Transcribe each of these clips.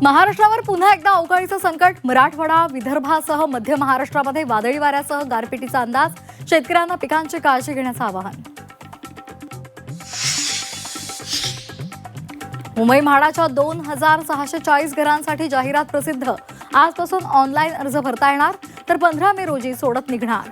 महाराष्ट्रावर पुन्हा एकदा अवकाळीचं संकट. मराठवाडा, विदर्भासह मध्य महाराष्ट्रामध्ये वादळी वाऱ्यासह गारपिटीचा अंदाज. शेतकऱ्यांना पिकांची काळजी घेण्याचं आवाहन. मुंबई म्हाडाच्या 2640 घरांसाठी जाहिरात प्रसिद्ध. आजपासून ऑनलाईन अर्ज भरता येणार, तर 15 मे रोजी सोडत निघणार.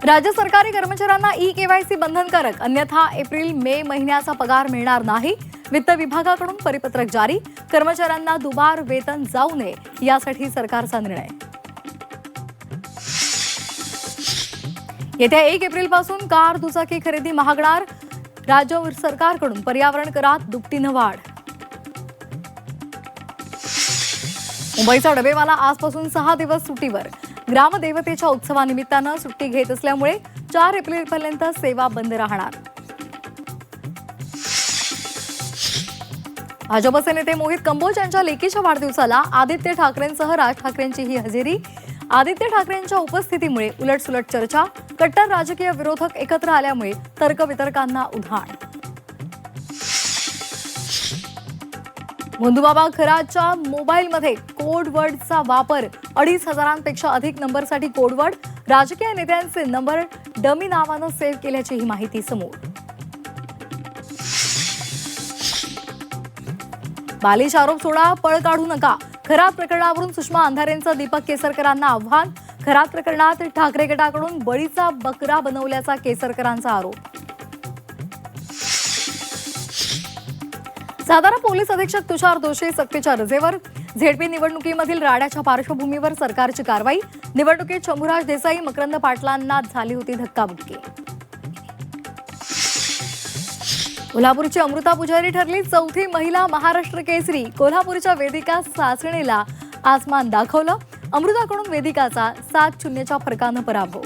राज्य सरकारी कर्मचाऱ्यांना ई-केवायसी बंधनकारक, अन्यथा एप्रिल-मे महिन्याचा पगार मिळणार नाही. वित्त विभागाकडून परिपत्रक जारी. कर्मचाऱ्यांना दुबार वेतन जाऊ नये यासाठी सरकारचा निर्णय. येत्या 1 एप्रिलपासून कार दुचाकी खरेदी महागणार. राज्य सरकारकडून पर्यावरण करात दुपटीनं वाढ. मुंबईचा डबेवाला आजपासून 6 दिवस सुट्टीवर. ग्रामदेवतेच्या उत्सवानिमित्तानं सुट्टी घेत असल्यामुळे 4 एप्रिलपर्यंत सेवा बंद राहणार. भाजपचे नेते मोहित कंबोज यांच्या लेकीच्या वाढदिवसाला आदित्य ठाकरेंसह राज ठाकरेंचीही हजेरी. आदित्य ठाकरेंच्या उपस्थितीमुळे उलटसुलट चर्चा. कट्टर राजकीय विरोधक एकत्र आल्यामुळे तर्कवितर्कांना उधाण. मोंदूबाबा खराच्या मोबाईलमध्ये कोडवर्डचा वापर. 2500पेक्षा अधिक नंबरसाठी कोडवर्ड. राजकीय नेत्यांचे नंबर डमी नावानं सेव्ह केल्याची माहिती समोर. बालिश आरोप सोडा, पळ काढू नका. खरात प्रकरणावरून सुषमा अंधारेंचं दीपक केसरकरांना आव्हान. खरात प्रकरणात ठाकरे गटाकडून बळीचा बकरा बनवल्याचा केसरकरांचा आरोप. सातारा पोलीस अधीक्षक तुषार दोषी सक्तीच्या रजेवर. झेडपी निवडणुकीमधील राड्याच्या पार्श्वभूमीवर सरकारची कारवाई. निवडणुकीत शंभूराज देसाई, मकरंद पाटलांना झाली होती धक्काबुक्की. कोल्हापूरची अमृता पुजारी ठरली 4थी महिला महाराष्ट्र केसरी. कोल्हापूरच्या वेदिका चाचणीला आसमान दाखवलं. अमृताकडून वेदिकाचा 7-0च्या फरकानं पराभव.